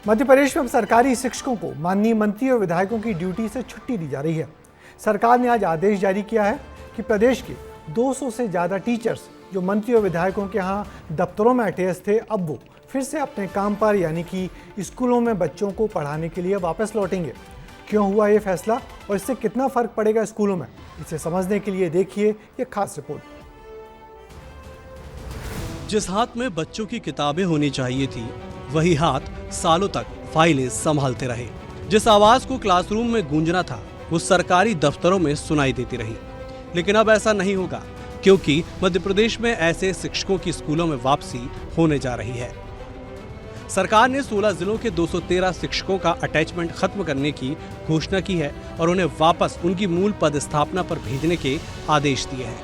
मध्य प्रदेश में अब सरकारी शिक्षकों को माननीय मंत्री और विधायकों की ड्यूटी से छुट्टी दी जा रही है। सरकार ने आज आदेश जारी किया है कि प्रदेश के 200 से ज़्यादा टीचर्स जो मंत्री और विधायकों के यहाँ दफ्तरों में अटैच थे, अब वो फिर से अपने काम पर यानी कि स्कूलों में बच्चों को पढ़ाने के लिए वापस लौटेंगे। क्यों हुआ ये फैसला और इससे कितना फर्क पड़ेगा स्कूलों में, इसे समझने के लिए देखिए ये खास रिपोर्ट। जिस हाथ में बच्चों की किताबें होनी चाहिए थी, वही हाथ सालों तक फाइलें संभालते रहे। जिस आवाज को क्लासरूम में गूंजना था, वो सरकारी दफ्तरों में सुनाई देती रही। लेकिन अब ऐसा नहीं होगा, क्योंकि मध्य प्रदेश में ऐसे शिक्षकों की स्कूलों में वापसी होने जा रही है। सरकार ने 16 जिलों के 213 शिक्षकों का अटैचमेंट खत्म करने की घोषणा की है और उन्हें वापस उनकी मूल पदस्थापना पर भेजने के आदेश दिए हैं।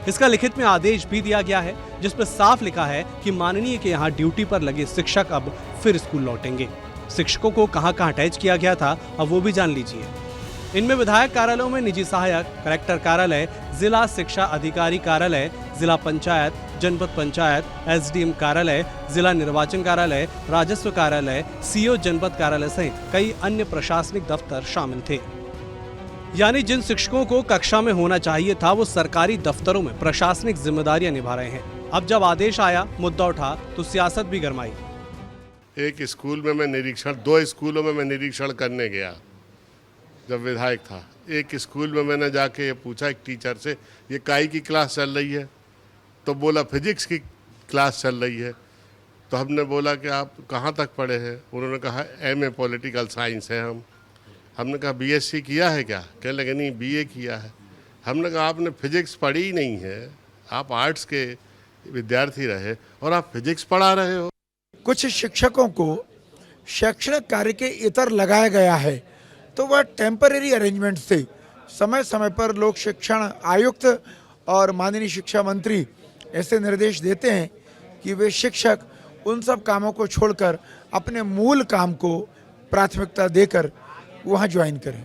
इसका लिखित में आदेश भी दिया गया है, जिस पर साफ लिखा है कि माननीय के यहाँ ड्यूटी पर लगे शिक्षक अब फिर स्कूल लौटेंगे। शिक्षकों को कहां अटैच किया गया था, अब वो भी जान लीजिए। इनमें विधायक कार्यालयों में निजी सहायक, कलेक्टर कार्यालय, जिला शिक्षा अधिकारी कार्यालय, जिला पंचायत, जनपद पंचायत, एसडीएम कार्यालय, जिला निर्वाचन कार्यालय, राजस्व कार्यालय, सीओ जनपद कार्यालय सहित कई अन्य प्रशासनिक दफ्तर शामिल थे। यानी जिन शिक्षकों को कक्षा में होना चाहिए था, वो सरकारी दफ्तरों में प्रशासनिक जिम्मेदारियां निभा रहे हैं। अब जब आदेश आया, मुद्दा उठा, तो सियासत भी गरमाई। एक स्कूल में मैं निरीक्षण, 2 स्कूलों में मैं निरीक्षण करने गया जब विधायक था। एक स्कूल में मैंने जाके ये पूछा एक टीचर से, ये काई की क्लास चल रही है? तो बोला फिजिक्स की क्लास चल रही है। तो हमने बोला कि आप कहाँ तक पढ़े हैं? उन्होंने कहा MA पॉलिटिकल साइंस है हमने कहा BSc किया है क्या? कहने लगे नहीं BA किया है। हमने कहा आपने फिजिक्स पढ़ी ही नहीं है, आप आर्ट्स के विद्यार्थी रहे और आप फिजिक्स पढ़ा रहे हो। कुछ शिक्षकों को शैक्षणिक कार्य के इतर लगाया गया है, तो वह टेम्परेरी अरेंजमेंट थे। समय समय पर लोक शिक्षण आयुक्त और माननीय शिक्षा मंत्री ऐसे निर्देश देते हैं कि वे शिक्षक उन सब कामों को छोड़कर अपने मूल काम को प्राथमिकता देकर वहां ज्वाइन करें।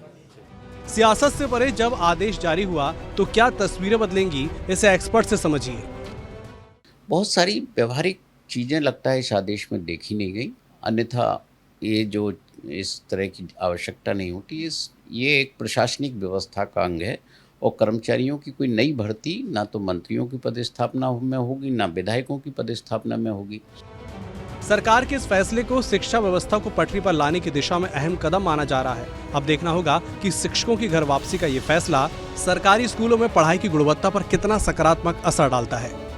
सियासत से परे जब आदेश जारी हुआ तो क्या तस्वीरें बदलेंगी, इसे एक्सपर्ट से समझिए। बहुत सारी व्यवहारिक चीज़ें लगता है इस आदेश में देखी नहीं गई, अन्यथा ये जो इस तरह की आवश्यकता नहीं होती। ये एक प्रशासनिक व्यवस्था का अंग है और कर्मचारियों की कोई नई भर्ती ना तो मंत्रियों की पदस्थापना में होगी, ना विधायकों की पदस्थापना में होगी। सरकार के इस फैसले को शिक्षा व्यवस्था को पटरी पर लाने की दिशा में अहम कदम माना जा रहा है। अब देखना होगा कि शिक्षकों की घर वापसी का ये फैसला सरकारी स्कूलों में पढ़ाई की गुणवत्ता पर कितना सकारात्मक असर डालता है।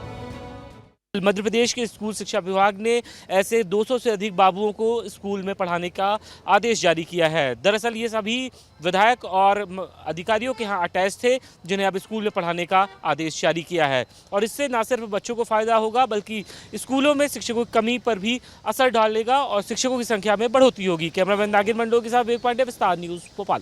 मध्य प्रदेश के स्कूल शिक्षा विभाग ने ऐसे 200 से अधिक बाबुओं को स्कूल में पढ़ाने का आदेश जारी किया है। दरअसल ये सभी विधायक और अधिकारियों के यहाँ अटैच थे, जिन्हें अब स्कूल में पढ़ाने का आदेश जारी किया है। और इससे न सिर्फ बच्चों को फायदा होगा, बल्कि स्कूलों में शिक्षकों की कमी पर भी असर डालेगा और शिक्षकों की संख्या में बढ़ोतरी होगी। कैमरामैन नागिर मंडो के साथ विवेक पांडे, विस्तार न्यूज़, भोपाल।